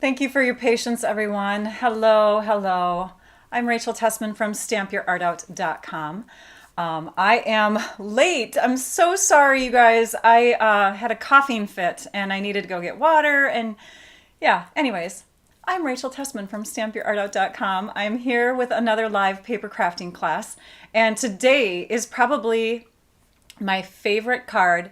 Thank you for your patience, everyone. Hello, hello. I'm Rachel Tessman from stampyourartout.com. I am late. I'm so sorry, you guys. I had a coughing fit and I needed to go get water. And yeah, anyways, I'm Rachel Tessman from stampyourartout.com. I'm here with another live paper crafting class. And today is probably my favorite card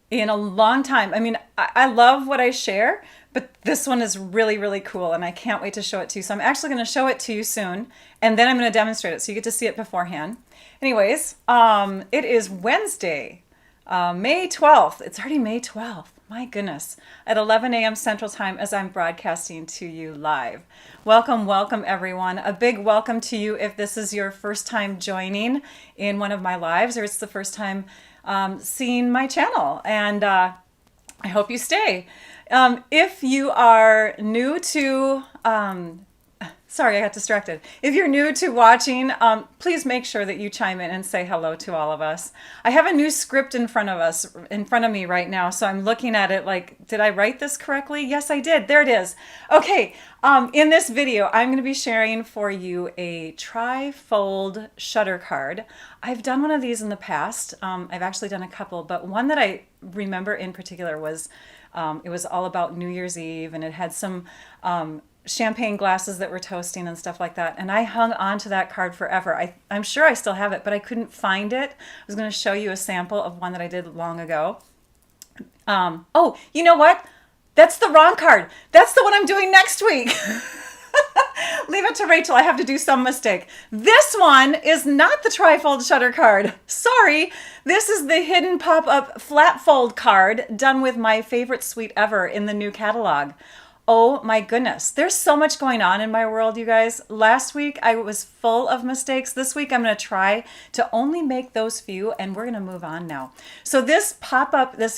in a long time. I mean, I love what I share, but this one is really, really cool and I can't wait to show it to you. So I'm actually going to show it to you soon and then I'm going to demonstrate it so you get to see it beforehand. Anyways, it is Wednesday, May 12th. It's already May 12th. My goodness. At 11 a.m. Central Time as I'm broadcasting to you live. Welcome, welcome everyone. A big welcome to you if this is your first time joining in one of my lives or it's the first time seeing my channel. And I hope you stay. If you are new to, sorry, I got distracted. If you're new to watching, please make sure that you chime in and say hello to all of us. I have a new script in front of me right now. So I'm looking at it like, did I write this correctly? Yes, I did. There it is. Okay. In this video, I'm going to be sharing for you a tri-fold shutter card. I've done one of these in the past. I've actually done a couple, but one that I remember in particular was, it was all about New Year's Eve and it had some, champagne glasses that were toasting and stuff like that. And I hung on to that card forever. I'm sure I still have it, but I couldn't find it. I was going to show you a sample of one that I did long ago. Oh, you know what? That's the wrong card. That's the one I'm doing next week. Leave it to Rachel. I have to do some mistake. This one is not the trifold shutter card. Sorry. This is the hidden pop-up flat fold card done with my favorite suite ever in the new catalog. Oh my goodness. There's so much going on in my world, you guys. Last week I was full of mistakes. This week I'm going to try to only make those few and we're going to move on now. So this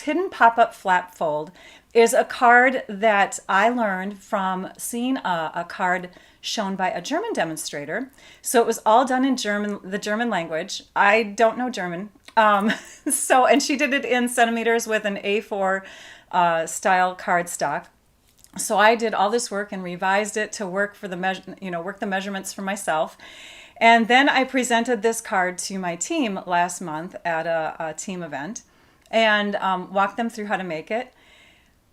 hidden pop-up flat fold is a card that I learned from seeing a card shown by a German demonstrator. So it was all done in German, the German language. I don't know German. And she did it in centimeters with an A4 style cardstock. So I did all this work and revised it to work for the work the measurements for myself. And then I presented this card to my team last month at a team event and walked them through how to make it.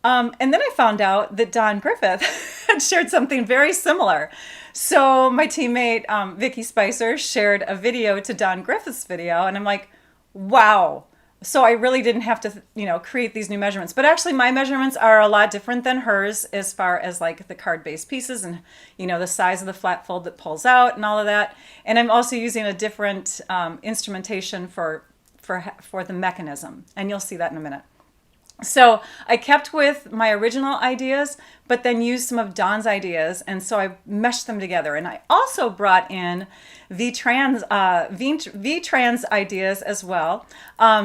And then I found out that Don Griffith had shared something very similar. So my teammate, Vicky Spicer, shared a video to Don Griffith's video. And I'm like, wow. So I really didn't have to, create these new measurements. But actually my measurements are a lot different than hers as far as like the card-based pieces and, the size of the flat fold that pulls out and all of that. And I'm also using a different instrumentation for the mechanism. And you'll see that in a minute. So I kept with my original ideas, but then used some of Dawn's ideas. And so I meshed them together. And I also brought in V-Trans ideas as well.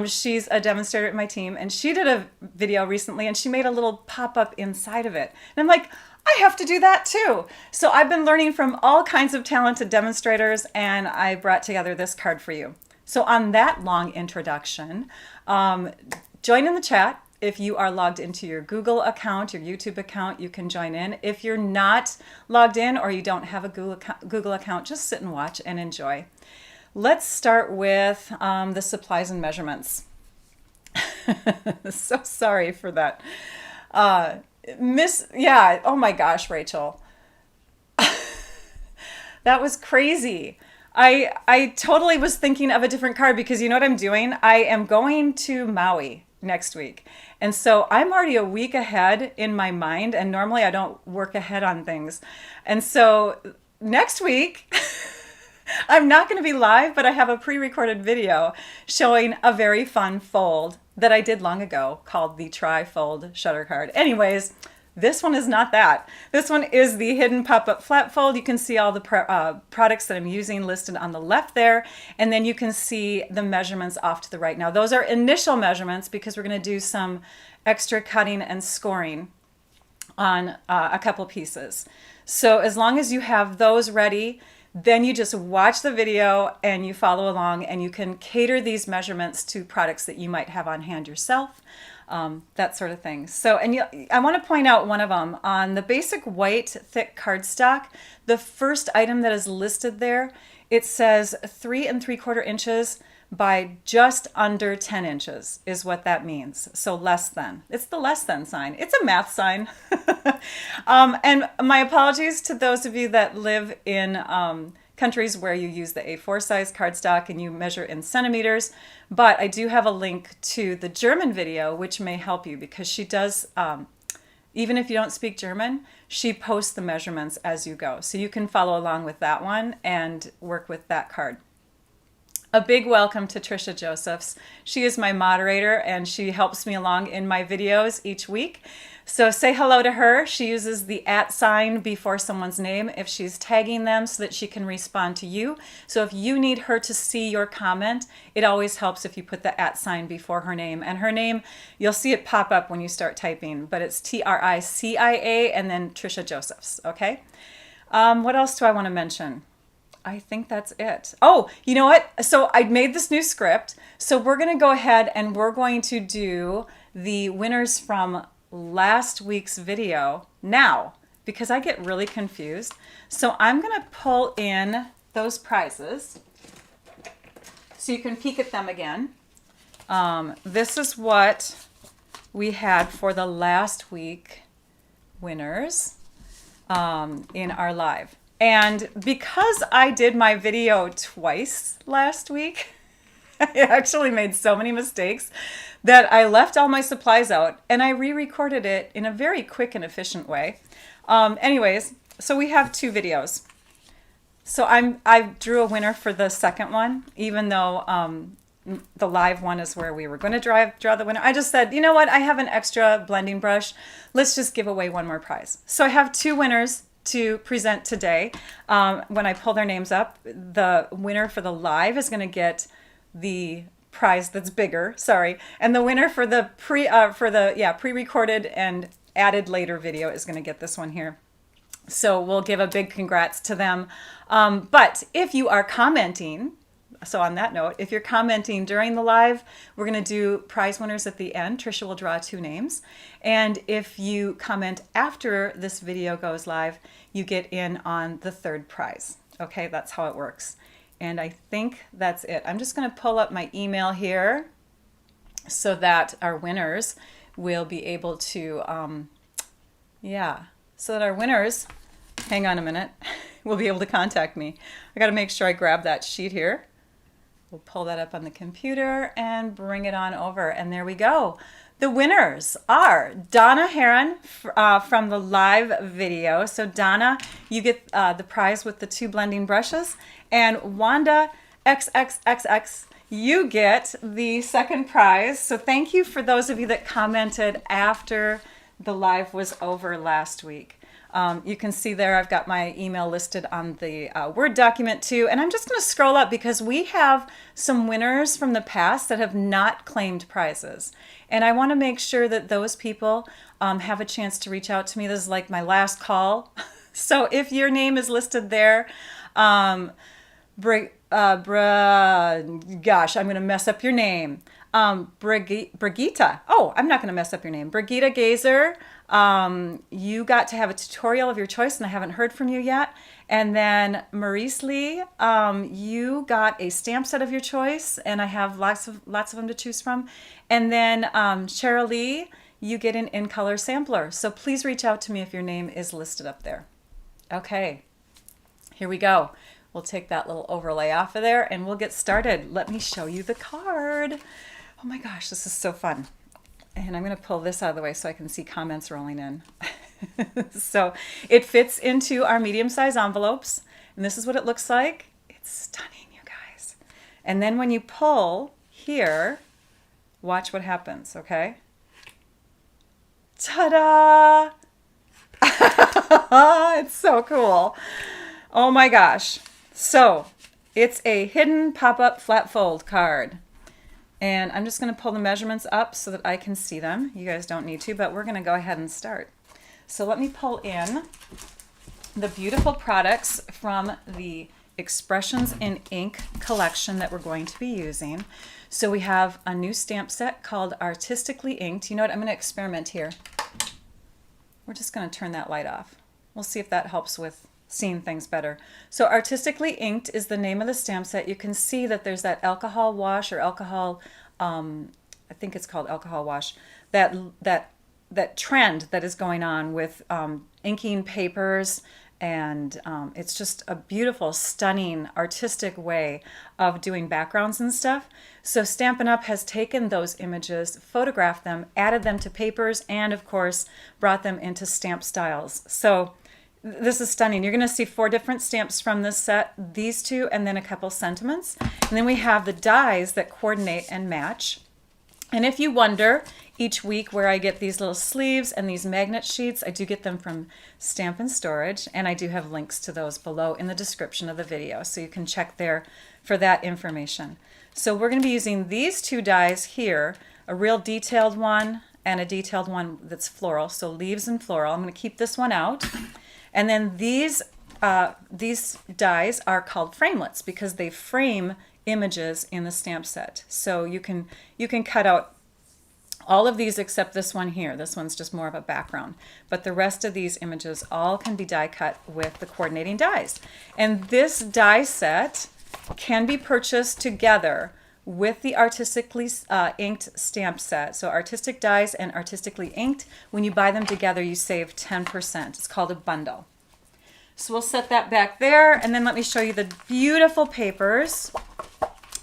She's a demonstrator at my team and she did a video recently and she made a little pop-up inside of it. And I'm like, I have to do that too. So I've been learning from all kinds of talented demonstrators and I brought together this card for you. So on that long introduction, join in the chat. If you are logged into your Google account, your YouTube account, you can join in. If you're not logged in or you don't have a Google account, just sit and watch and enjoy. Let's start with the supplies and measurements. So sorry for that. Oh my gosh, Rachel. That was crazy. I totally was thinking of a different card because you know what I'm doing? I am going to Maui next week. And so I'm already a week ahead in my mind. And normally I don't work ahead on things. And so next week, I'm not going to be live, but I have a pre-recorded video showing a very fun fold that I did long ago called the tri-fold shutter card. Anyways, this one is not that. This one is the hidden pop-up flat fold. You can see all the products that I'm using listed on the left there. And then you can see the measurements off to the right. Now, those are initial measurements because we're going to do some extra cutting and scoring on a couple pieces. So as long as you have those ready, then you just watch the video and you follow along and you can cater these measurements to products that you might have on hand yourself. that sort of thing. So, and I want to point out one of them on the basic white thick cardstock. The first item that is listed there, it says 3 3/4 inches by just under 10 inches is what that means. So less than. It's the less than sign. It's a math sign. And my apologies to those of you that live in countries where you use the A4 size cardstock and you measure in centimeters. But I do have a link to the German video, which may help you because she does, even if you don't speak German, she posts the measurements as you go. So you can follow along with that one and work with that card. A big welcome to Trisha Josephs. She is my moderator and she helps me along in my videos each week. So say hello to her. She uses the @ sign before someone's name if she's tagging them so that she can respond to you. So if you need her to see your comment, it always helps if you put the @ sign before her name. And her name, you'll see it pop up when you start typing, but it's TRICIA and then Trisha Josephs, okay? What else do I want to mention? I think that's it. Oh, you know what? So I made this new script. So we're going to go ahead and we're going to do the winners from last week's video now because I get really confused. So I'm going to pull in those prizes so you can peek at them again. This is what we had for the last week winners in our live. And because I did my video twice last week, I actually made so many mistakes that I left all my supplies out and I re-recorded it in a very quick and efficient way. Anyways, so we have 2 videos. So I drew a winner for the second one, even though the live one is where we were going to draw the winner. I just said, you know what? I have an extra blending brush. Let's just give away one more prize. So I have 2 winners to present today. When I pull their names up, the winner for the live is going to get the prize that's bigger, sorry, and the winner for the pre-recorded and added later video is going to get this one here. So we'll give a big congrats to them. But if you are commenting, so on that note, if you're commenting during the live, we're going to do prize winners at the end. Trisha will draw 2 names. And if you comment after this video goes live, you get in on the 3rd prize. Okay, that's how it works. And I think that's it. I'm just going to pull up my email here so that our winners will be able to, so that our winners, hang on a minute, will be able to contact me. I got to make sure I grab that sheet here. We'll pull that up on the computer and bring it on over. And there we go. The winners are Donna Heron from the live video. So Donna, you get the prize with the 2 blending brushes. And Wanda XXXX, you get the second prize. So thank you for those of you that commented after the live was over last week. You can see there I've got my email listed on the Word document too. And I'm just going to scroll up because we have some winners from the past that have not claimed prizes. And I want to make sure that those people have a chance to reach out to me. This is like my last call. So if your name is listed there, gosh, I'm going to mess up your name. Brigitta. Oh, I'm not going to mess up your name. Brigitta Gazer. You got to have a tutorial of your choice and I haven't heard from you yet. And then Maurice Lee, you got a stamp set of your choice and I have lots of them to choose from. And then Cheryl Lee, you get an in-color sampler. So please reach out to me if your name is listed up there. Okay, here we go. We'll take that little overlay off of there and we'll get started. Let me show you the card. Oh my gosh, this is so fun. And I'm going to pull this out of the way so I can see comments rolling in. So it fits into our medium-sized envelopes. And this is what it looks like. It's stunning, you guys. And then when you pull here, watch what happens, okay? Ta-da! It's so cool. Oh my gosh. So it's a hidden pop-up flat fold card. And I'm just going to pull the measurements up so that I can see them. You guys don't need to, but we're going to go ahead and start. So let me pull in the beautiful products from the Expressions in Ink collection that we're going to be using. So we have a new stamp set called Artistically Inked. You know what? I'm going to experiment here. We're just going to turn that light off. We'll see if that helps with seeing things better. So Artistically Inked is the name of the stamp set. You can see that there's that alcohol wash or alcohol, I think it's called alcohol wash, that trend that is going on with inking papers, and it's just a beautiful, stunning, artistic way of doing backgrounds and stuff. So Stampin' Up! Has taken those images, photographed them, added them to papers, and of course brought them into stamp styles. So this is stunning. You're going to see 4 different stamps from this set, these 2, and then a couple sentiments. And then we have the dies that coordinate and match. And if you wonder each week where I get these little sleeves and these magnet sheets, I do get them from Stampin' Storage, and I do have links to those below in the description of the video, so you can check there for that information. So we're going to be using these 2 dies here, a real detailed one and a detailed one that's floral, so leaves and floral. I'm going to keep this one out. And then these dies are called framelets because they frame images in the stamp set. So you can cut out all of these except this one here. This one's just more of a background. But the rest of these images all can be die cut with the coordinating dies. And this die set can be purchased together with the Artistically Inked stamp set. So Artistic Dies and Artistically Inked, when you buy them together, you save 10%. It's called a bundle. So we'll set that back there, and then let me show you the beautiful papers.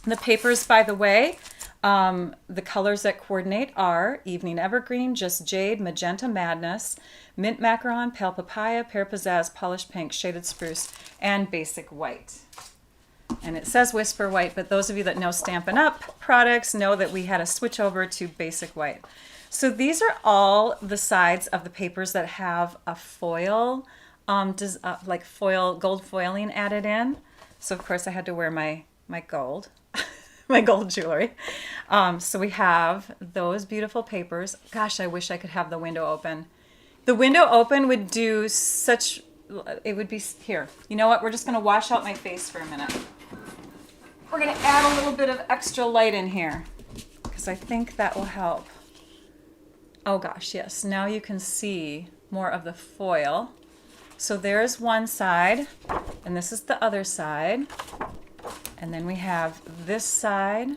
The papers, by the way, the colors that coordinate are Evening Evergreen, Just Jade, Magenta Madness, Mint Macaron, Pale Papaya, Pear Pizzazz, Polished Pink, Shaded Spruce, and Basic White. And it says Whisper White, but those of you that know Stampin' Up! Products know that we had a switch over to Basic White. So these are all the sides of the papers that have a foil, like gold foiling added in. So of course I had to wear my gold, my gold jewelry. So we have those beautiful papers. Gosh, I wish I could have the window open. The window open would do such, it would be here. You know what? We're just going to wash out my face for a minute. We're going to add a little bit of extra light in here because I think that will help. Oh gosh, yes. Now you can see more of the foil. So there's one side, and this is the other side. And then we have this side.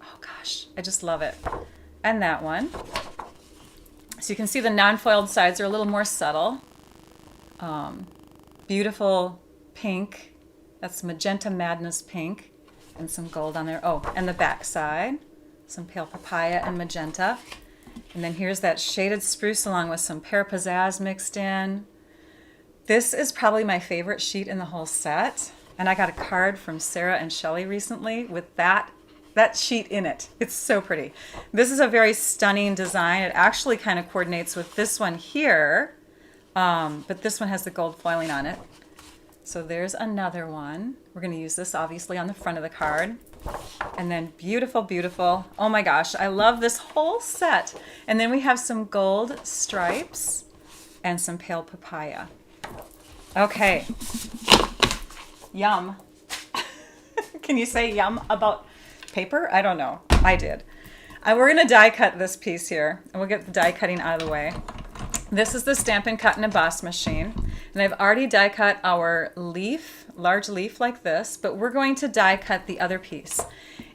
Oh gosh, I just love it. And that one. So you can see the non-foiled sides are a little more subtle. Beautiful pink. That's Magenta Madness pink. And some gold on there. Oh, and the back side. Some Pale Papaya and Magenta. And then here's that Shaded Spruce along with some Pear Pizzazz mixed in. This is probably my favorite sheet in the whole set. And I got a card from Sarah and Shelley recently with that sheet in it. It's so pretty. This is a very stunning design. It actually kind of coordinates with this one here, but this one has the gold foiling on it. So there's another one. We're going to use this obviously on the front of the card. And then beautiful, beautiful. Oh my gosh, I love this whole set. And then we have some gold stripes and some Pale Papaya. Okay. Yum. Can you say yum about paper? I don't know. I did. We're going to die cut this piece here, and we'll get the die cutting out of the way. This is the Stampin' Cut and Emboss machine, and I've already die cut our leaf, large leaf like this, but we're going to die cut the other piece.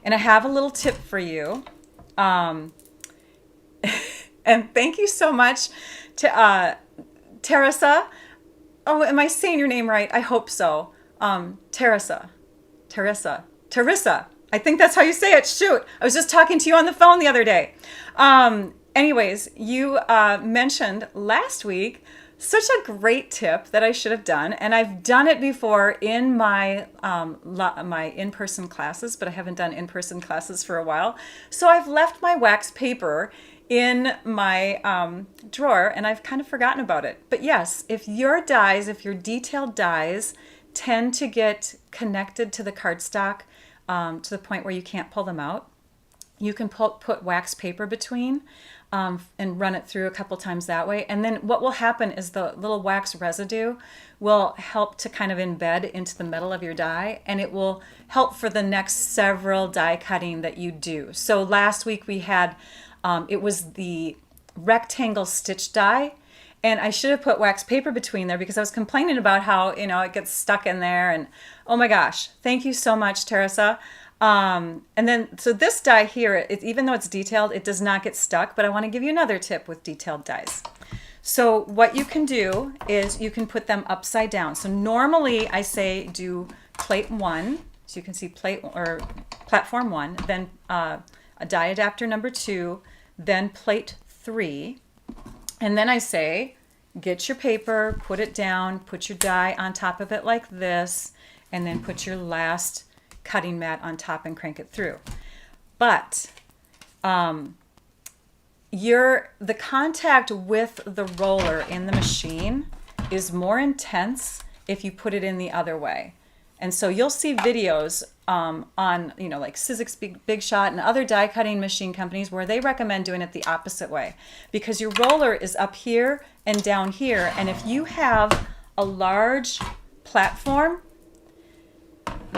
And I have a little tip for you. And thank you so much to Teresa. Oh, am I saying your name right? I hope so. Teresa. I think that's how you say it. Shoot. I was just talking to you on the phone the other day. Anyways, you mentioned last week such a great tip that I should have done, and I've done it before in my my in-person classes, but I haven't done in-person classes for a while. So I've left my wax paper in my drawer, and I've kind of forgotten about it. But yes, if your detailed dies tend to get connected to the cardstock to the point where you can't pull them out, you can put wax paper between. and run it through a couple times that way. And then what will happen is the little wax residue will help to kind of embed into the metal of your die, and it will help for the next several die cutting that you do. So last week we had, it was the rectangle stitch die, and I should have put wax paper between there because I was complaining about how, it gets stuck in there. And oh my gosh, thank you so much, Teresa. And then, so this die here, even though it's detailed, it does not get stuck, but I want to give you another tip with detailed dies. So what you can do is you can put them upside down. So normally I say do plate 1. So you can see platform 1, then a die adapter number 2, then plate 3. And then I say, get your paper, put it down, put your die on top of it like this, and then put your last cutting mat on top and crank it through. But the contact with the roller in the machine is more intense if you put it in the other way. And so you'll see videos on, like Sizzix Big Shot and other die cutting machine companies where they recommend doing it the opposite way, because your roller is up here and down here. And if you have a large platform,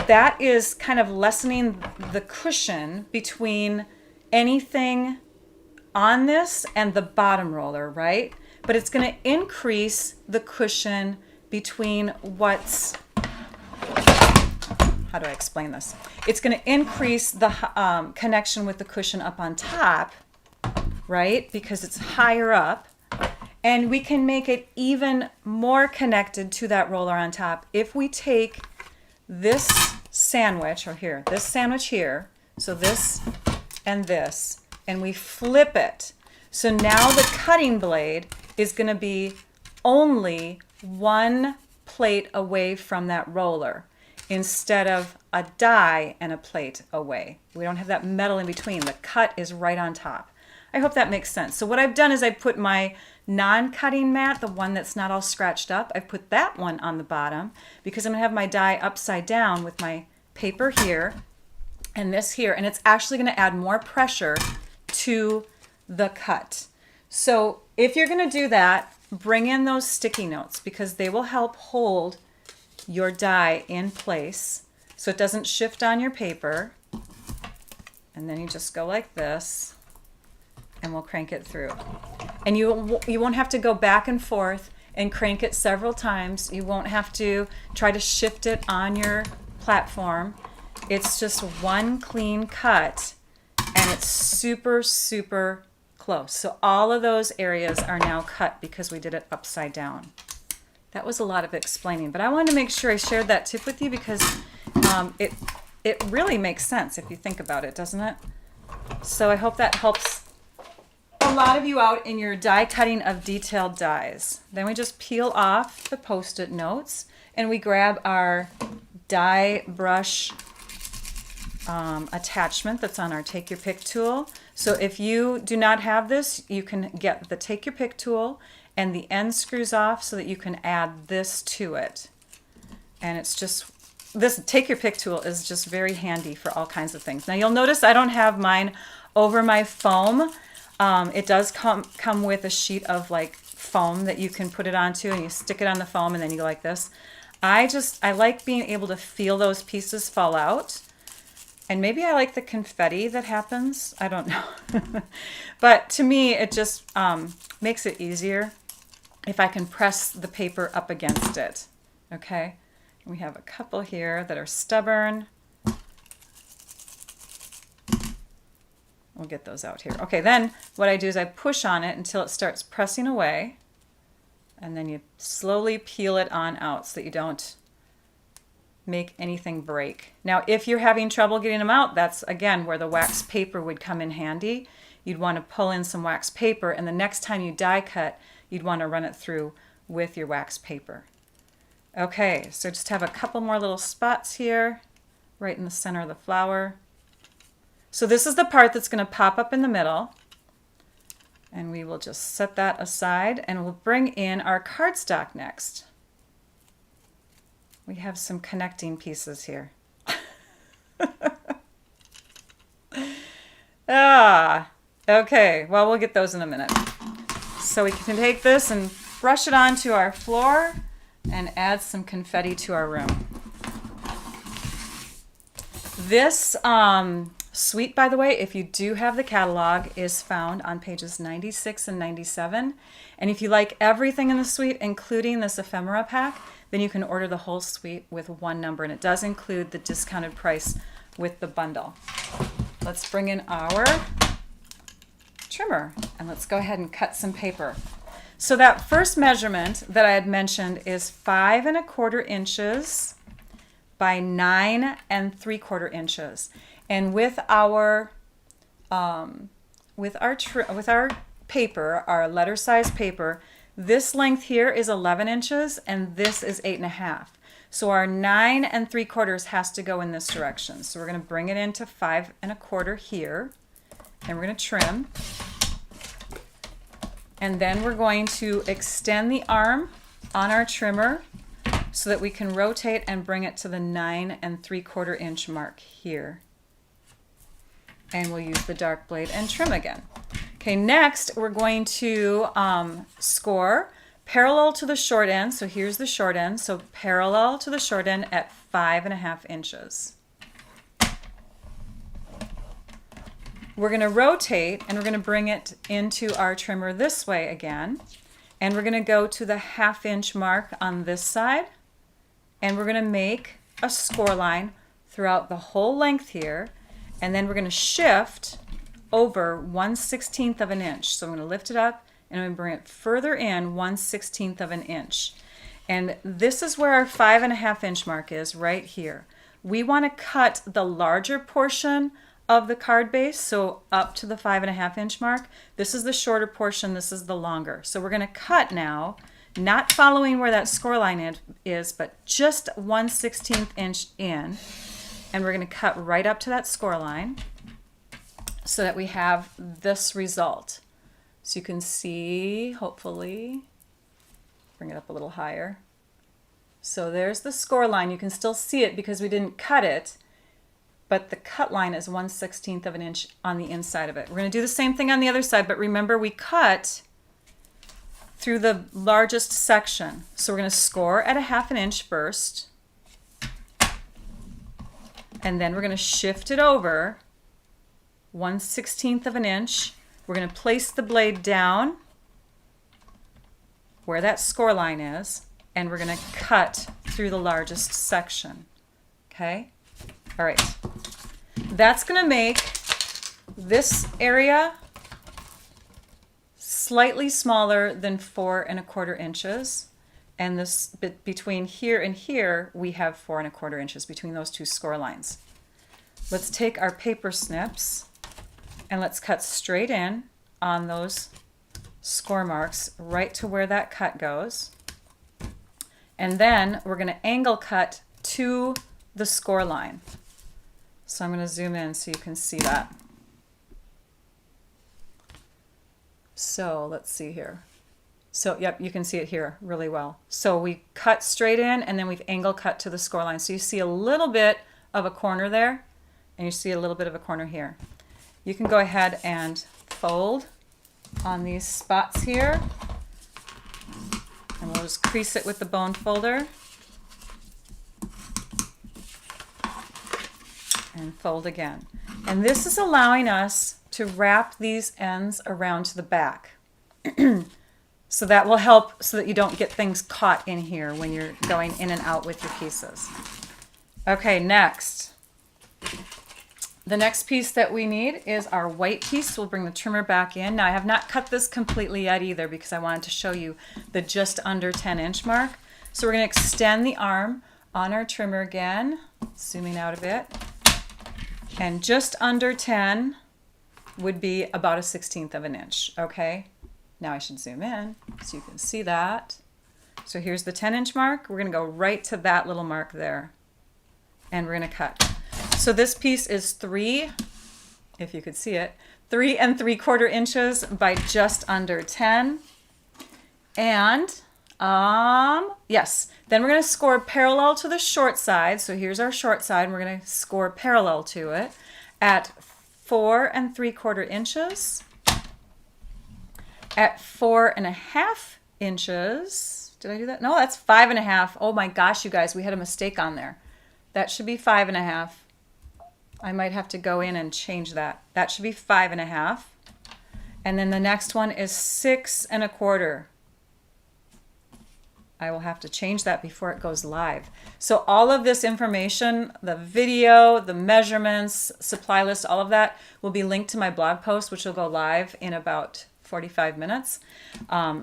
that is kind of lessening the cushion between anything on this and the bottom roller, right? But it's going to increase the cushion between how do I explain this? It's going to increase the connection with the cushion up on top, right? Because it's higher up. And we can make it even more connected to that roller on top if we take this sandwich, this sandwich here, so this and this, and we flip it. So now the cutting blade is going to be only one plate away from that roller instead of a die and a plate away. We don't have that metal in between. The cut is right on top. I hope that makes sense. So what I've done is I put my non-cutting mat, the one that's not all scratched up, I've put that one on the bottom because I'm going to have my die upside down with my paper here and this here, and it's actually going to add more pressure to the cut. So if you're going to do that, bring in those sticky notes because they will help hold your die in place so it doesn't shift on your paper. And then you just go like this and we'll crank it through. And you won't have to go back and forth and crank it several times. You won't have to try to shift it on your platform. It's just one clean cut and it's super, super close. So all of those areas are now cut because we did it upside down. That was a lot of explaining, but I wanted to make sure I shared that tip with you because it really makes sense if you think about it, doesn't it? So I hope that helps a lot of you out in your die cutting of detailed dies. Then we just peel off the Post-it notes and we grab our die brush attachment that's on our Take Your Pick tool. So if you do not have this, you can get the Take Your Pick tool and the end screws off so that you can add this to it. And it's just, this Take Your Pick tool is just very handy for all kinds of things. Now you'll notice I don't have mine over my foam. It does come with a sheet of like foam that you can put it onto and you stick it on the foam and then you go like this. I like being able to feel those pieces fall out. And maybe I like the confetti that happens. I don't know. But to me, it just makes it easier if I can press the paper up against it. Okay? And we have a couple here that are stubborn. We'll get those out here. Okay, then what I do is I push on it until it starts pressing away. And then you slowly peel it on out so that you don't make anything break. Now, if you're having trouble getting them out, that's again where the wax paper would come in handy. You'd want to pull in some wax paper, and the next time you die cut, you'd want to run it through with your wax paper. Okay, so just have a couple more little spots here, right in the center of the flower. So this is the part that's going to pop up in the middle, and we will just set that aside, and we'll bring in our cardstock next. We have some connecting pieces here. Okay, well, we'll get those in a minute. So we can take this and brush it onto our floor and add some confetti to our room. This suite, by the way, if you do have the catalog, is found on pages 96 and 97. And if you like everything in the suite, including this ephemera pack, then you can order the whole suite with one number. And it does include the discounted price with the bundle. Let's bring in our trimmer and let's go ahead and cut some paper. So that first measurement that I had mentioned is 5 1/4 inches by 9 3/4 inches. And with our paper, our letter size paper, this length here is 11 inches and this is 8 1/2. So our 9 3/4 has to go in this direction. So we're going to bring it into 5 1/4 here, and we're going to trim. And then we're going to extend the arm on our trimmer so that we can rotate and bring it to the 9 3/4 inch mark here. And we'll use the dark blade and trim again. Okay, next we're going to score parallel to the short end. So here's the short end. So parallel to the short end at 5 1/2 inches. We're going to rotate and we're going to bring it into our trimmer this way again. And we're going to go to the 1/2 inch mark on this side. And we're going to make a score line throughout the whole length here. And then we're going to shift over 1/16 of an inch. So I'm going to lift it up and I'm going to bring it further in 1/16 of an inch. And this is where our 5 1/2 inch mark is, right here. We want to cut the larger portion of the card base, so up to the 5 1/2 inch mark. This is the shorter portion, this is the longer. So we're going to cut now, not following where that score line is, but just 1/16 inch in. And we're going to cut right up to that score line so that we have this result. So you can see, hopefully, bring it up a little higher. So there's the score line. You can still see it because we didn't cut it, but the cut line is 1/16 of an inch on the inside of it. We're going to do the same thing on the other side, but remember we cut through the largest section. So we're going to score at a 1/2 inch first, and then we're going to shift it over 1/16 of an inch. We're going to place the blade down where that score line is, and we're going to cut through the largest section. Okay? All right. That's going to make this area slightly smaller than 4 1/4 inches. And this bit between here and here, we have 4 1/4 inches between those two score lines. Let's take our paper snips and let's cut straight in on those score marks right to where that cut goes. And then we're going to angle cut to the score line. So I'm going to zoom in so you can see that. So let's see here. So yep, you can see it here really well. So we cut straight in and then we've angle cut to the score line. So you see a little bit of a corner there and you see a little bit of a corner here. You can go ahead and fold on these spots here. And we'll just crease it with the bone folder. And fold again. And this is allowing us to wrap these ends around to the back. So that will help so that you don't get things caught in here when you're going in and out with your pieces. Okay, next. The next piece that we need is our white piece. We'll bring the trimmer back in. Now I have not cut this completely yet either because I wanted to show you the just under 10 inch mark. So we're going to extend the arm on our trimmer again, zooming out a bit. And just under 10 would be about a 1/16 of an inch, okay? Now I should zoom in so you can see that. So here's the 10 inch mark. We're going to go right to that little mark there. And we're going to cut. So this piece is 3, if you could see it, 3 3/4 inches by just under 10. And yes, then we're going to score parallel to the short side. So here's our short side, and we're going to score parallel to it at 4 3/4 inches. at 4.5 inches. Did I do that? No, that's 5.5. Oh my gosh, you guys, we had a mistake on there. That should be 5.5. I might have to go in and change that. That should be 5.5. And then the next one is 6.25. I will have to change that before it goes live. So all of this information, the video, the measurements, supply list, all of that will be linked to my blog post, which will go live in about 45 minutes.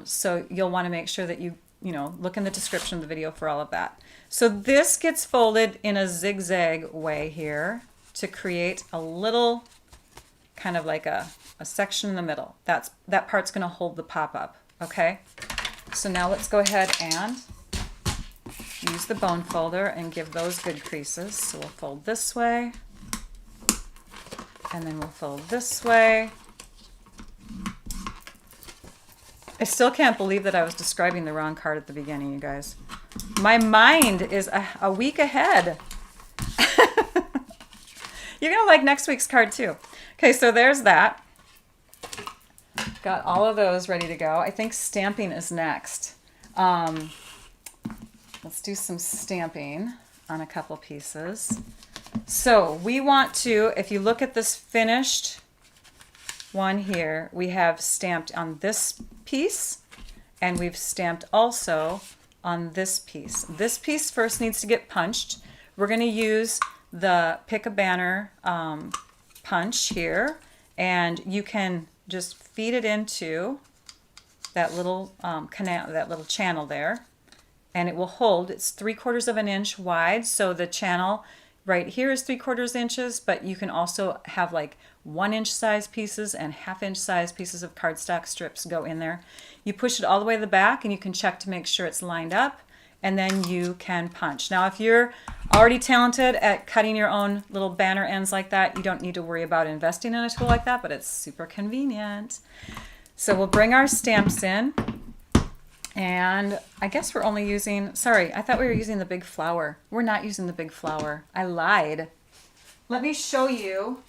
So you'll want to make sure that you look in the description of the video for all of that. So this gets folded in a zigzag way here to create a little kind of like a section in the middle. That part's going to hold the pop-up, okay? So now let's go ahead and use the bone folder and give those good creases. So we'll fold this way, and then we'll fold this way. I still can't believe that I was describing the wrong card at the beginning, you guys. My mind is a week ahead. You're going to like next week's card too. Okay, so there's that. Got all of those ready to go. I think stamping is next. Let's do some stamping on a couple pieces. So we want to, if you look at this finished one here, we have stamped on this piece, and we've stamped also on this piece. This piece first needs to get punched. We're going to use the Pick a Banner punch here, and you can just feed it into that little canal, that little channel there, and it will hold. It's 3/4 of an inch wide, so the channel right here is 3/4 inches, but you can also have like 1-inch size pieces and 1/2-inch size pieces of cardstock strips go in there. You push it all the way to the back, and you can check to make sure it's lined up, and then you can punch. Now, if you're already talented at cutting your own little banner ends like that, you don't need to worry about investing in a tool like that, but it's super convenient. So we'll bring our stamps in, and I guess we're only using, sorry, I thought we were using the big flower. We're not using the big flower. I lied. Let me show you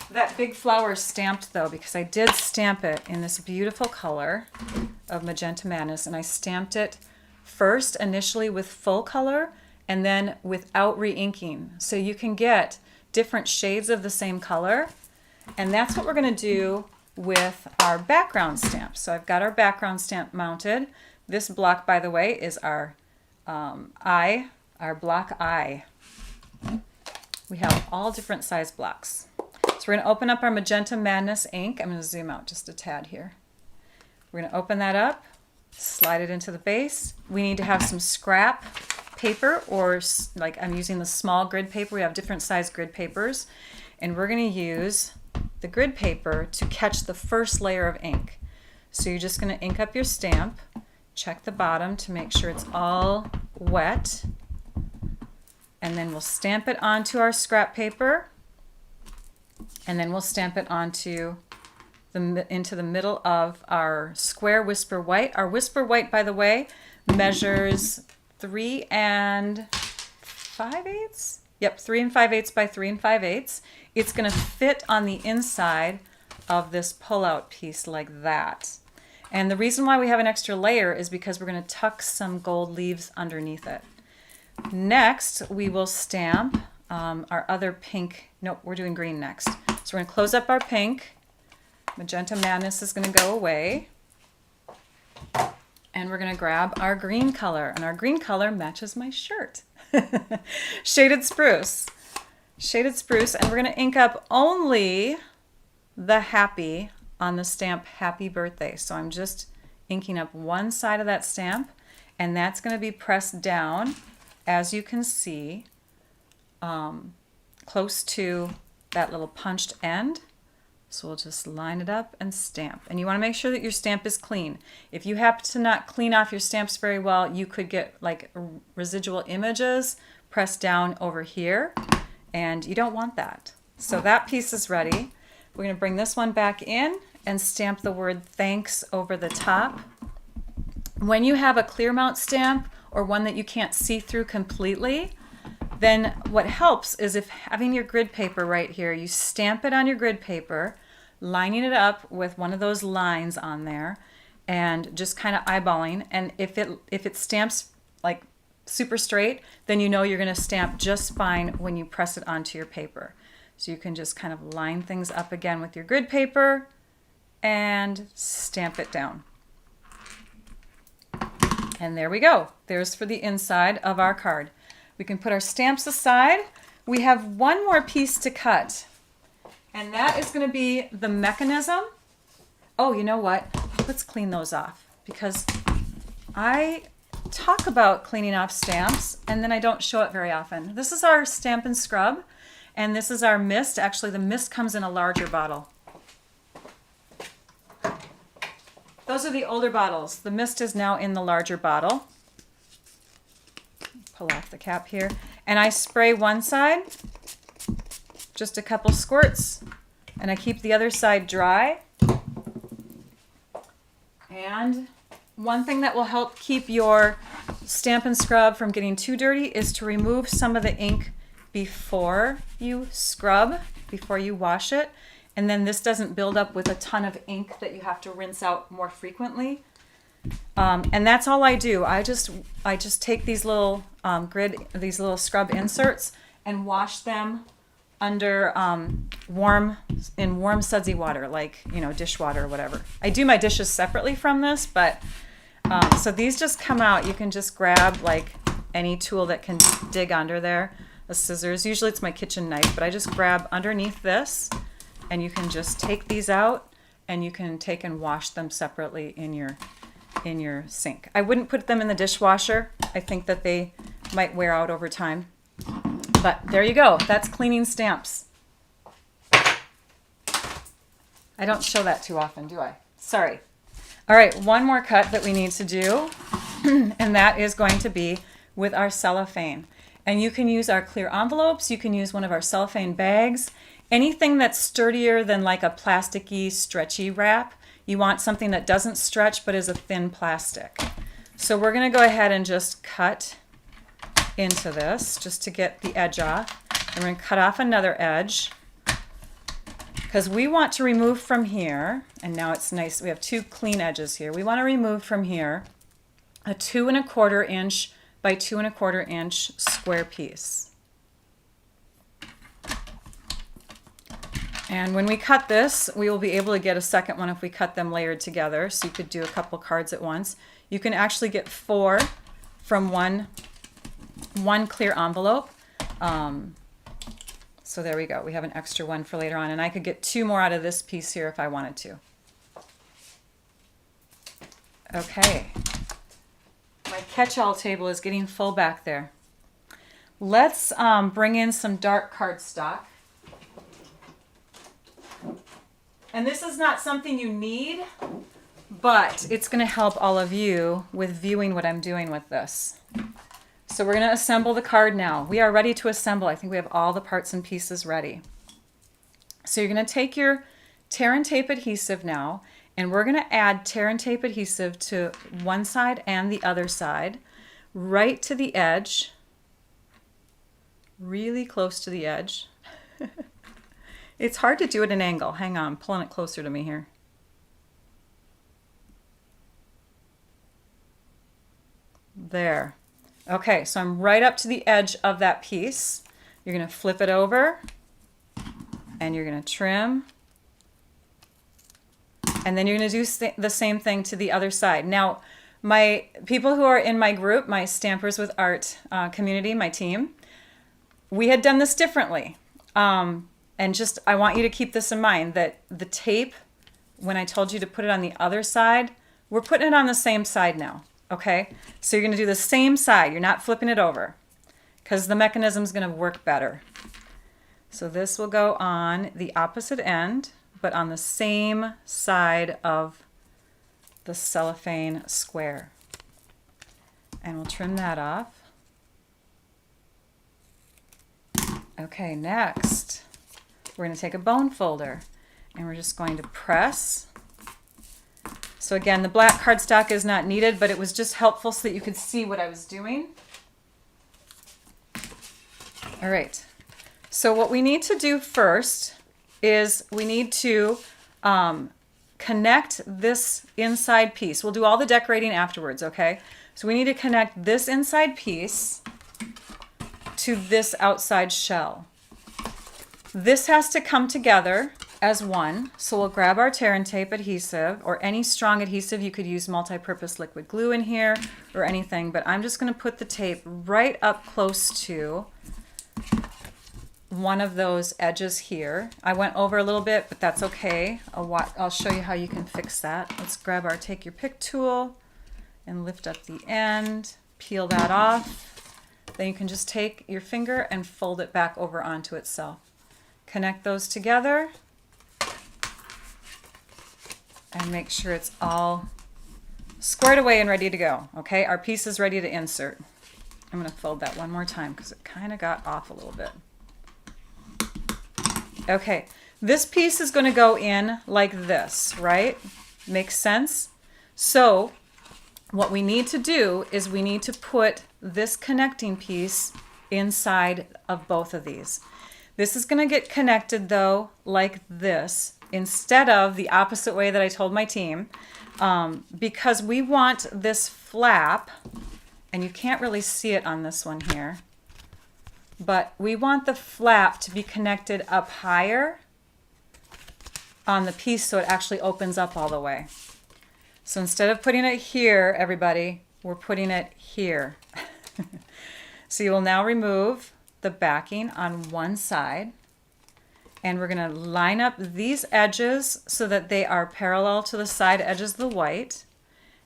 that big flower stamped though, because I did stamp it in this beautiful color of Magenta Madness, and I stamped it first initially with full color and then without re-inking. So you can get different shades of the same color, and that's what we're going to do with our background stamp. So I've got our background stamp mounted. This block, by the way, is our block I. We have all different size blocks. So we're going to open up our Magenta Madness ink. I'm going to zoom out just a tad here. We're going to open that up, slide it into the base. We need to have some scrap paper, or like I'm using the small grid paper. We have different size grid papers, and we're going to use the grid paper to catch the first layer of ink. So you're just going to ink up your stamp, check the bottom to make sure it's all wet, and then we'll stamp it onto our scrap paper, and then we'll stamp it onto into the middle of our square Whisper White. Our Whisper White, by the way, measures 3 5/8. Yep, 3 5/8 by 3 5/8. It's going to fit on the inside of this pull-out piece like that. And the reason why we have an extra layer is because we're going to tuck some gold leaves underneath it. Next, we will stamp our other pink. Nope, we're doing green next. So we're going to close up our pink. Magenta Madness is going to go away. And we're going to grab our green color. And our green color matches my shirt. Shaded Spruce. Shaded Spruce. And we're going to ink up only the happy on the stamp Happy Birthday. So I'm just inking up one side of that stamp. And that's going to be pressed down, as you can see, close to that little punched end. So we'll just line it up and stamp. And you want to make sure that your stamp is clean. If you happen to not clean off your stamps very well, you could get like residual images pressed down over here, and you don't want that. So that piece is ready. We're going to bring this one back in and stamp the word thanks over the top. When you have a clear mount stamp or one that you can't see through completely, then what helps is if having your grid paper right here, you stamp it on your grid paper, lining it up with one of those lines on there and just kind of eyeballing. And if it stamps like super straight, then you know you're going to stamp just fine when you press it onto your paper. So you can just kind of line things up again with your grid paper and stamp it down. And there we go. There's for the inside of our card. We can put our stamps aside. We have one more piece to cut, and that is going to be the mechanism. Oh, you know what? Let's clean those off, because I talk about cleaning off stamps and then I don't show it very often. This is our Stamp and Scrub, and this is our mist. Actually, the mist comes in a larger bottle. Those are the older bottles. The mist is now in the larger bottle. Pull off the cap here. And I spray one side, just a couple squirts, and I keep the other side dry. And one thing that will help keep your Stamp and Scrub from getting too dirty is to remove some of the ink before you scrub, before you wash it. And then this doesn't build up with a ton of ink that you have to rinse out more frequently. And that's all I do. I just take these little these little scrub inserts and wash them under warm sudsy water, like, you know, dishwater or whatever. I do my dishes separately from this, but so these just come out. You can just grab like any tool that can dig under there. A scissors. Usually it's my kitchen knife, but I just grab underneath this. And you can just take these out, and you can take and wash them separately in your sink. I wouldn't put them in the dishwasher. I think that they might wear out over time. But there you go. That's cleaning stamps. I don't show that too often, do I? Sorry. All right, one more cut that we need to do, and that is going to be with our cellophane. And you can use our clear envelopes. You can use one of our cellophane bags. Anything that's sturdier than like a plasticky, stretchy wrap. You want something that doesn't stretch but is a thin plastic. So we're going to go ahead and just cut into this just to get the edge off. And we're going to cut off another edge because we want to remove from here, and now it's nice, we have two clean edges here. We want to remove from here a 2 1/4 inch by 2 1/4 inch square piece. And when we cut this, we will be able to get a second one if we cut them layered together. So you could do a couple cards at once. You can actually get 4 from one clear envelope. So there we go. We have an extra one for later on. And I could get 2 more out of this piece here if I wanted to. Okay. My catch-all table is getting full back there. Let's bring in some dark cardstock. And this is not something you need, but it's going to help all of you with viewing what I'm doing with this. So we're going to assemble the card now. We are ready to assemble. I think we have all the parts and pieces ready. So you're going to take your tear and tape adhesive now, and we're going to add tear and tape adhesive to one side and the other side, right to the edge, really close to the edge. It's hard to do at an angle. Hang on, I'm pulling it closer to me here. There. Okay, so I'm right up to the edge of that piece. You're going to flip it over, and you're going to trim. And then you're going to do the same thing to the other side. Now, my people who are in my group, my Stampers with Art community, my team, we had done this differently. And just, I want you to keep this in mind, that the tape, when I told you to put it on the other side, we're putting it on the same side now, okay? So you're going to do the same side. You're not flipping it over because the mechanism is going to work better. So this will go on the opposite end, but on the same side of the cellophane square. And we'll trim that off. Okay, next. We're going to take a bone folder and we're just going to press. So again, the black cardstock is not needed, but it was just helpful so that you could see what I was doing. All right. So what we need to do first is we need to connect this inside piece. We'll do all the decorating afterwards, okay? So we need to connect this inside piece to this outside shell. This has to come together as one. So we'll grab our tear and tape adhesive, or any strong adhesive. You could use multi-purpose liquid glue in here or anything, but I'm just going to put the tape right up close to one of those edges here. I went over a little bit, but that's okay. I'll show you how you can fix that. Let's grab our take your pick tool and lift up the end, peel that off. Then you can just take your finger and fold it back over onto itself. Connect those together and make sure it's all squared away and ready to go. Okay, our piece is ready to insert. I'm going to fold that one more time because it kind of got off a little bit. Okay, this piece is going to go in like this, right? Makes sense? So what we need to do is we need to put this connecting piece inside of both of these. This is going to get connected though like this instead of the opposite way that I told my team, because we want this flap, and you can't really see it on this one here, but we want the flap to be connected up higher on the piece so it actually opens up all the way. So instead of putting it here, everybody, we're putting it here. So you will now remove the backing on one side, and we're going to line up these edges so that they are parallel to the side edges of the white,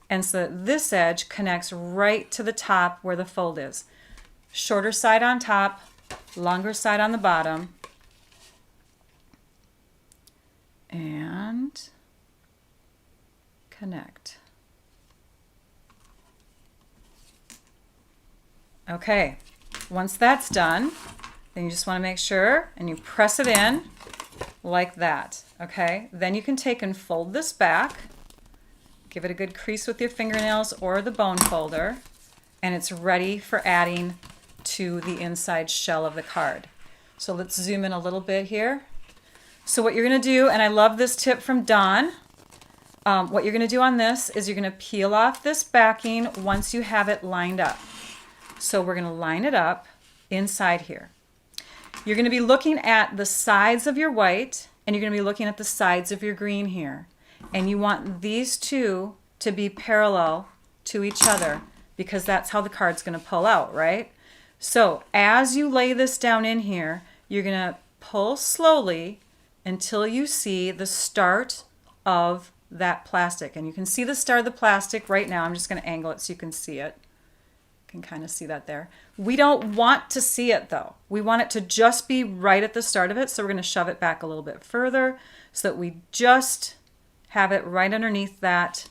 and so that this edge connects right to the top where the fold is. Shorter side on top, longer side on the bottom, and connect. Okay, once that's done, then you just want to make sure and you press it in like that. Okay, then you can take and fold this back, give it a good crease with your fingernails or the bone folder, and it's ready for adding to the inside shell of the card. So let's zoom in a little bit here. So what you're going to do, and I love this tip from Dawn, what you're going to do on this is you're going to peel off this backing once you have it lined up. So we're going to line it up inside here. You're going to be looking at the sides of your white, and you're going to be looking at the sides of your green here. And you want these two to be parallel to each other because that's how the card's going to pull out, right? So as you lay this down in here, you're going to pull slowly until you see the start of that plastic. And you can see the start of the plastic right now. I'm just going to angle it so you can see it. You can kind of see that there. We don't want to see it though. We want it to just be right at the start of it. So we're going to shove it back a little bit further so that we just have it right underneath that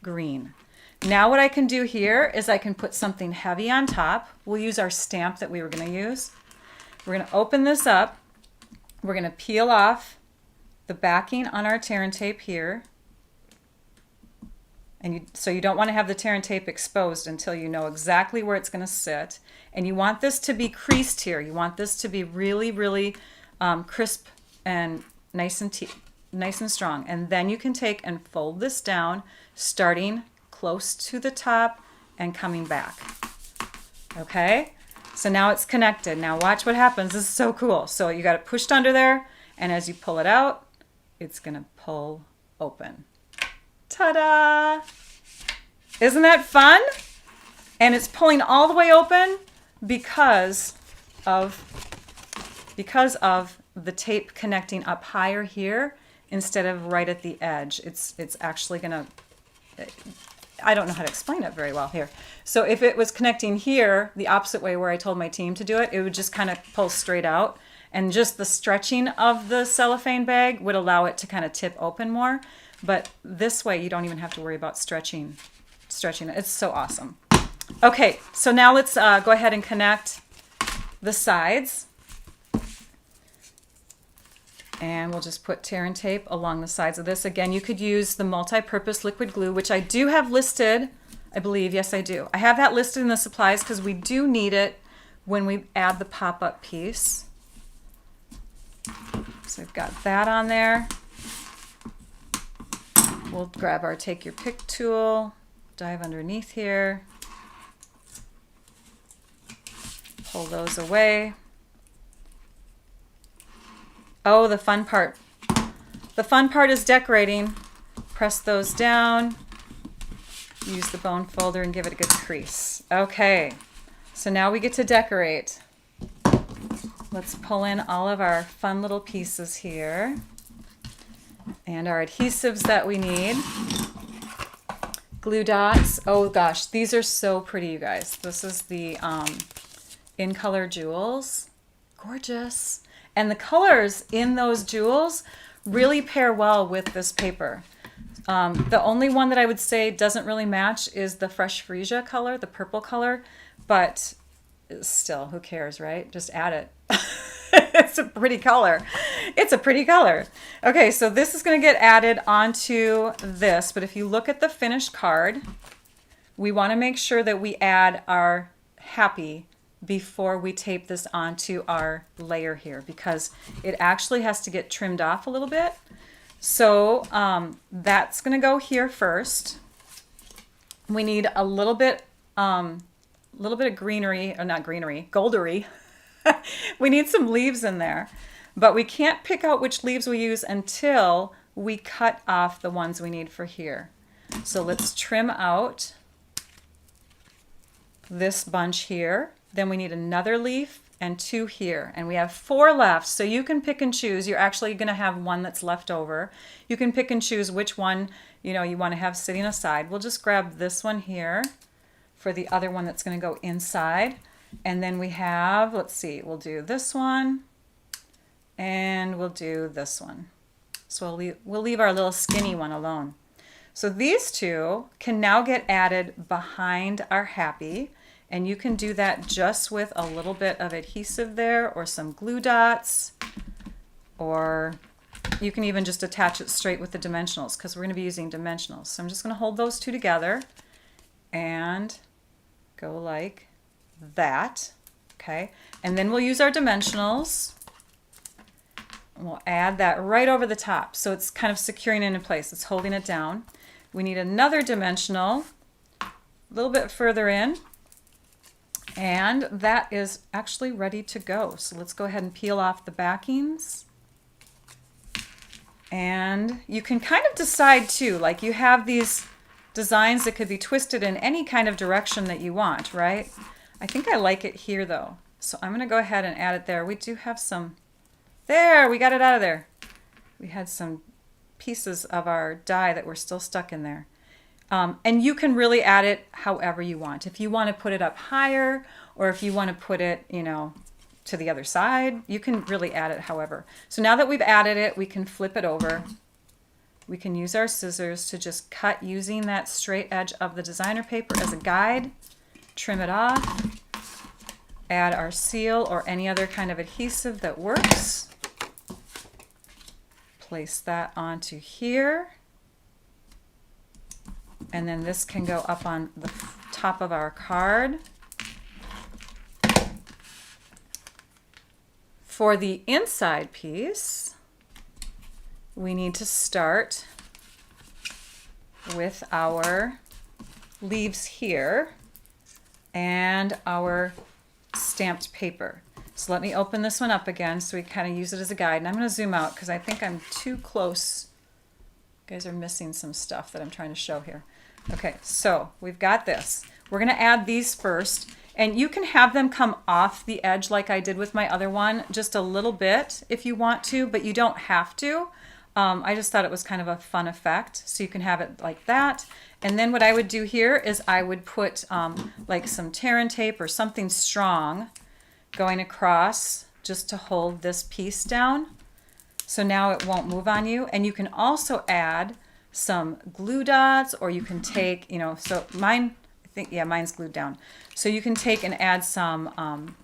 green. Now what I can do here is I can put something heavy on top. We'll use our stamp that we were going to use. We're going to open this up. We're going to peel off the backing on our tear and tape here. And so you don't want to have the tear and tape exposed until you know exactly where it's going to sit. And you want this to be creased here. You want this to be really, really crisp and nice and strong. And then you can take and fold this down, starting close to the top and coming back. Okay, so now it's connected. Now watch what happens. This is so cool. So you got it pushed under there, and as you pull it out, it's gonna pull open. Ta-da! Isn't that fun? And it's pulling all the way open because of the tape connecting up higher here instead of right at the edge. It's actually gonna, I don't know how to explain it very well here. So if it was connecting here the opposite way where I told my team to do it, it would just kind of pull straight out, and just the stretching of the cellophane bag would allow it to kind of tip open more. But this way you don't even have to worry about stretching it. It's so awesome. Okay, so now let's go ahead and connect the sides. And we'll just put tear and tape along the sides of this. Again, you could use the multi-purpose liquid glue, which I do have listed, I believe. Yes, I do. I have that listed in the supplies because we do need it when we add the pop-up piece. So I've got that on there. We'll grab our take your pick tool, dive underneath here, pull those away. Oh, the fun part. The fun part is decorating. Press those down, use the bone folder and give it a good crease. Okay, so now we get to decorate. Let's pull in all of our fun little pieces here and our adhesives that we need. Glue dots. Oh gosh, these are so pretty, you guys. This is the In Color Jewels. Gorgeous. And the colors in those jewels really pair well with this paper. The only one that I would say doesn't really match is the Fresh Freesia color, the purple color, but still, who cares, right? Just add it. It's a pretty color. It's a pretty color. Okay, so this is going to get added onto this, but if you look at the finished card, we want to make sure that we add our happy before we tape this onto our layer here, because it actually has to get trimmed off a little bit. So that's going to go here first. We need a little bit of greenery, or not greenery, goldery. We need some leaves in there, but we can't pick out which leaves we use until we cut off the ones we need for here. So let's trim out this bunch here. Then we need another leaf and 2 here, and we have 4 left. So you can pick and choose. You're actually going to have one that's left over. You can pick and choose which one you want to have sitting aside. We'll just grab this one here for the other one that's going to go inside. And then we have, let's see, we'll do this one and we'll do this one. So we'll leave our little skinny one alone. So these 2 can now get added behind our happy. And you can do that just with a little bit of adhesive there or some glue dots, or you can even just attach it straight with the dimensionals, because we're going to be using dimensionals. So I'm just going to hold those 2 together and go like that. Okay, and then we'll use our dimensionals. We'll add that right over the top, so it's kind of securing it in place. It's holding it down. We need another dimensional a little bit further in. And that is actually ready to go. So let's go ahead and peel off the backings. And you can kind of decide too, like you have these designs that could be twisted in any kind of direction that you want, right? I think I like it here though. So I'm going to go ahead and add it there. We do have some, there, we got it out of there. We had some pieces of our die that were still stuck in there. And you can really add it however you want. If you want to put it up higher, or if you want to put it, to the other side, you can really add it however. So now that we've added it, we can flip it over. We can use our scissors to just cut using that straight edge of the designer paper as a guide, trim it off, add our seal or any other kind of adhesive that works. Place that onto here. And then this can go up on the top of our card. For the inside piece, we need to start with our leaves here and our stamped paper. So let me open this one up again so we kind of use it as a guide. And I'm going to zoom out because I think I'm too close. You guys are missing some stuff that I'm trying to show here. Okay, so we've got this. We're going to add these first, and you can have them come off the edge like I did with my other one, just a little bit if you want to, but you don't have to. I just thought it was kind of a fun effect, so you can have it like that. And then what I would do here is I would put like some Terran tape or something strong going across just to hold this piece down. So now it won't move on you. And you can also add some glue dots, or you can take, so mine, I think, yeah, mine's glued down. So you can take and add some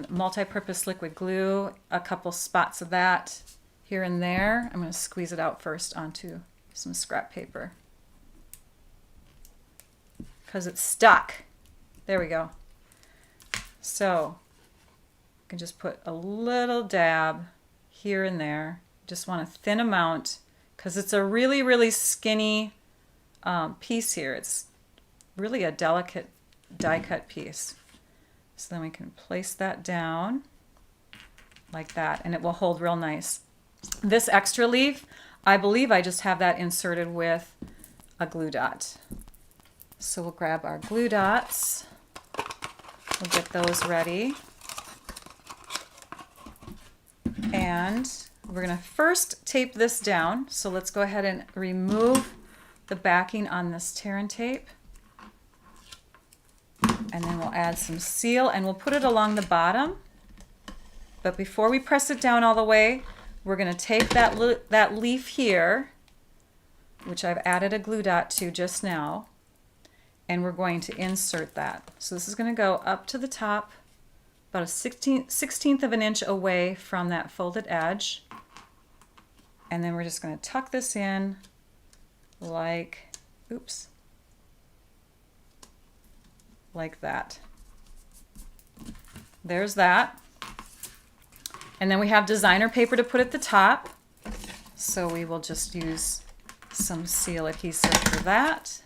multi-purpose liquid glue, a couple spots of that here and there. I'm going to squeeze it out first onto some scrap paper because it's stuck. There we go. So you can just put a little dab here and there. Just want a thin amount, because it's a really, really skinny piece here. It's really a delicate die cut piece. So then we can place that down like that, and it will hold real nice. This extra leaf, I believe I just have that inserted with a glue dot. So we'll grab our glue dots. We'll get those ready. And we're going to first tape this down. So let's go ahead and remove the backing on this tear and tape. And then we'll add some seal and we'll put it along the bottom. But before we press it down all the way, we're going to take that leaf here, which I've added a glue dot to just now, and we're going to insert that. So this is going to go up to the top, about a 16th of an inch away from that folded edge. And then we're just going to tuck this in like, oops, like that. There's that. And then we have designer paper to put at the top. So we will just use some seal adhesive for that.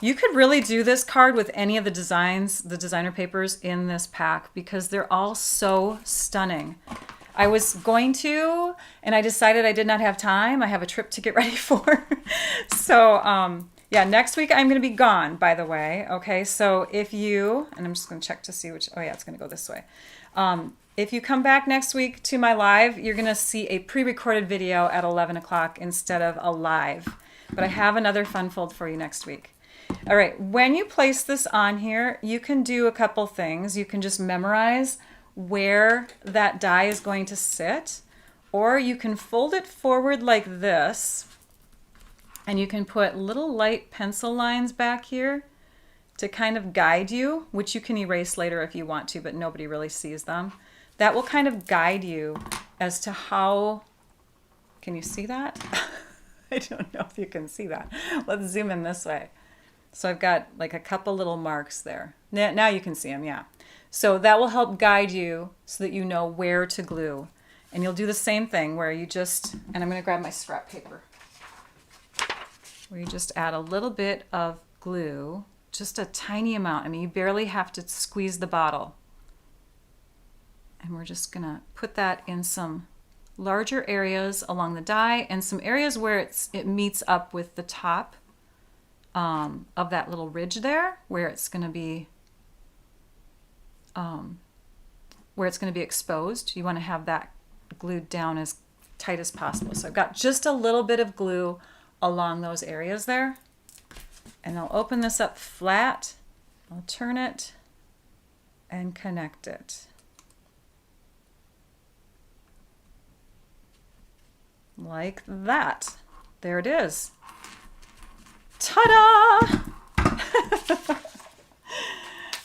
You could really do this card with any of the designs, the designer papers in this pack, because they're all so stunning. I was going to, and I decided I did not have time. I have a trip to get ready for. So yeah, next week I'm going to be gone, by the way. Okay, so if you, and I'm just going to check to see which, oh yeah, it's going to go this way. If you come back next week to my live, you're going to see a pre-recorded video at 11 o'clock instead of a live. But I have another fun fold for you next week. All right, when you place this on here, you can do a couple things. You can just memorize where that die is going to sit, or you can fold it forward like this, and you can put little light pencil lines back here to kind of guide you, which you can erase later if you want to, but nobody really sees them. That will kind of guide you as to how, can you see that? I don't know if you can see that. Let's zoom in this way. So I've got like a couple little marks there. Now you can see them, yeah. So that will help guide you so that you know where to glue. And you'll do the same thing where you just, and I'm going to grab my scrap paper, where you just add a little bit of glue, just a tiny amount. I mean, you barely have to squeeze the bottle. And we're just going to put that in some larger areas along the die and some areas where it meets up with the top of that little ridge there, where it's going to be exposed. You want to have that glued down as tight as possible. So I've got just a little bit of glue along those areas there. And I'll open this up flat. I'll turn it and connect it. Like that. There it is. Ta-da!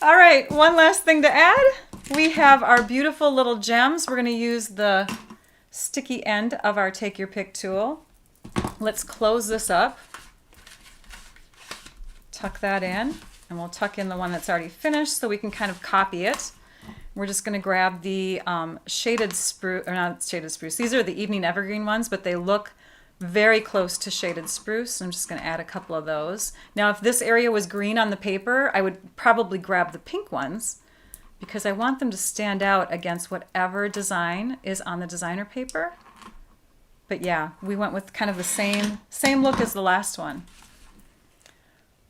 All right, one last thing to add. We have our beautiful little gems. We're going to use the sticky end of our Take Your Pick tool. Let's close this up. Tuck that in, and we'll tuck in the one that's already finished so we can kind of copy it. We're just going to grab the shaded spruce, or not shaded spruce. These are the evening evergreen ones, but they look very close to shaded spruce. I'm just going to add a couple of those. Now, if this area was green on the paper, I would probably grab the pink ones because I want them to stand out against whatever design is on the designer paper. But yeah, we went with kind of the same look as the last one.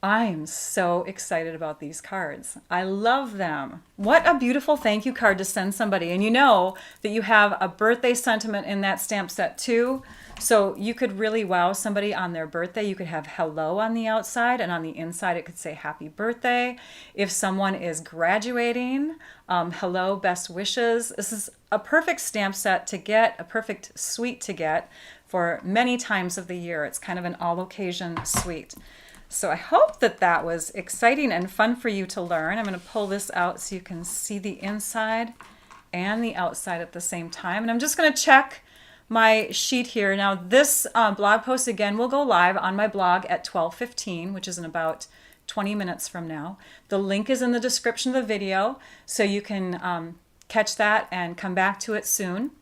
I am so excited about these cards. I love them. What a beautiful thank you card to send somebody. And you know that you have a birthday sentiment in that stamp set too. So you could really wow somebody on their birthday. You could have hello on the outside, and on the inside it could say happy birthday. If someone is graduating, hello, best wishes. This is a perfect stamp set to get, a perfect suite to get for many times of the year. It's kind of an all occasion suite. So I hope that that was exciting and fun for you to learn. I'm going to pull this out so you can see the inside and the outside at the same time. And I'm just going to check my sheet here. Now this blog post again will go live on my blog at 12:15, which is in about 20 minutes from now. The link is in the description of the video, so you can catch that and come back to it soon.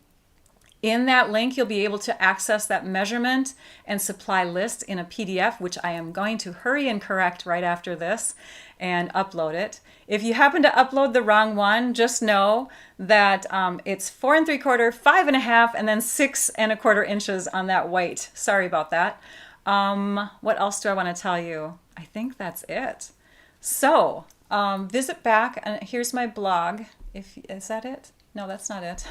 In that link, you'll be able to access that measurement and supply list in a PDF, which I am going to hurry and correct right after this and upload it. If you happen to upload the wrong one, just know that it's 4 3/4, 5 1/2, and then 6 1/4 inches on that white. Sorry about that. What else do I want to tell you? I think that's it. So visit back, and here's my blog. Is that it? No, that's not it.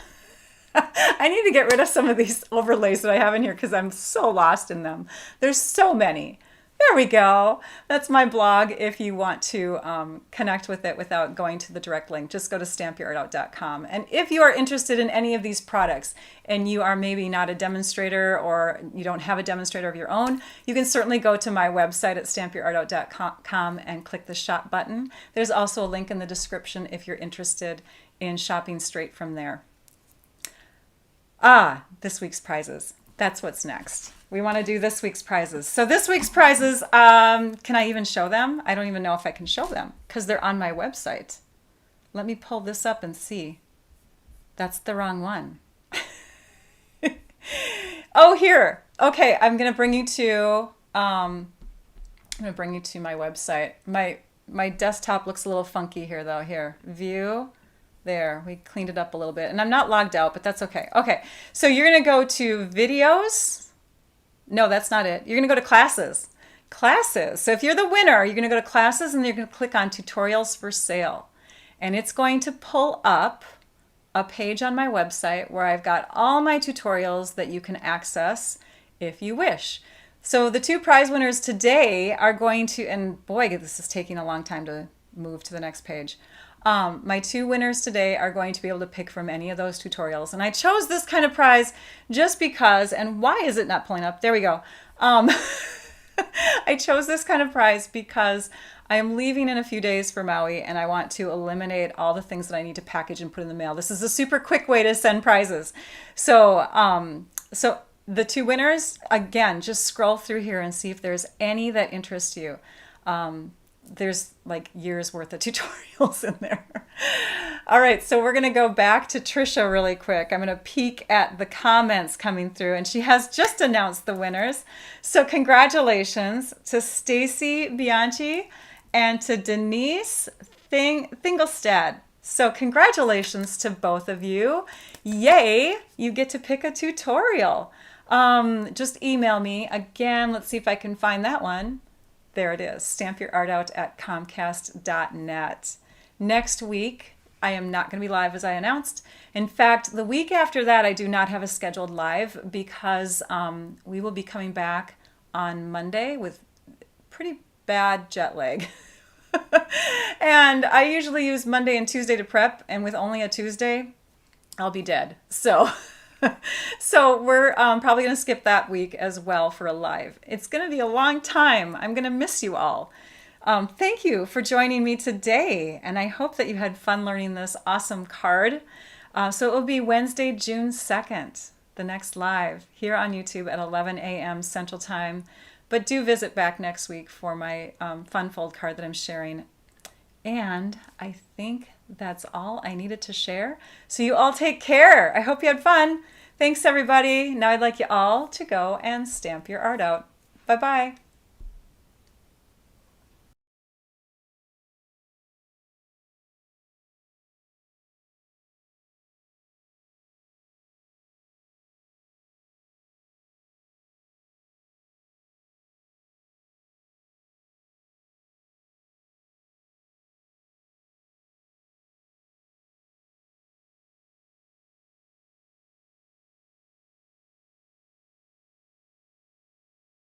I need to get rid of some of these overlays that I have in here because I'm so lost in them. There's so many. There we go. That's my blog. If you want to connect with it without going to the direct link, just go to stampyourartout.com. And if you are interested in any of these products and you are maybe not a demonstrator or you don't have a demonstrator of your own, you can certainly go to my website at stampyourartout.com and click the shop button. There's also a link in the description if you're interested in shopping straight from there. This week's prizes. That's what's next. We want to do this week's prizes. So this week's prizes, can I even show them? I don't even know if I can show them because they're on my website. Let me pull this up and see. That's the wrong one. Oh, here. Okay, I'm going to bring you to my website. My desktop looks a little funky here though. Here, view. There, we cleaned it up a little bit. And I'm not logged out, but that's okay. Okay, so you're going to go to videos. No, that's not it. You're going to go to classes. Classes. So if you're the winner, you're going to go to classes and you're going to click on tutorials for sale. And it's going to pull up a page on my website where I've got all my tutorials that you can access if you wish. So the 2 prize winners today are going to, and boy, this is taking a long time to move to the next page. My 2 winners today are going to be able to pick from any of those tutorials. And I chose this kind of prize just because, and why is it not pulling up? There we go. I chose this kind of prize because I am leaving in a few days for Maui and I want to eliminate all the things that I need to package and put in the mail. This is a super quick way to send prizes. So, the 2 winners, again, just scroll through here and see if there's any that interest you. There's like years worth of tutorials in there. All right, so we're going to go back to Trisha really quick. I'm going to peek at the comments coming through, and she has just announced the winners. So congratulations to Stacy Bianchi and to Denise Thingelstad. So congratulations to both of you. Yay, you get to pick a tutorial. Just email me. Again, let's see if I can find that one. There it is, stampyourartout@comcast.net. Next week, I am not going to be live as I announced. In fact, the week after that, I do not have a scheduled live because we will be coming back on Monday with pretty bad jet lag. And I usually use Monday and Tuesday to prep, and with only a Tuesday, I'll be dead. So we're probably going to skip that week as well for a live. It's going to be a long time. I'm going to miss you all. Thank you for joining me today, and I hope that you had fun learning this awesome card. So it will be Wednesday, June 2nd, the next live here on YouTube at 11 a.m. Central Time. But do visit back next week for my fun fold card that I'm sharing. And I think that's all I needed to share. So you all take care. I hope you had fun. Thanks, everybody. Now I'd like you all to go and stamp your art out. Bye-bye.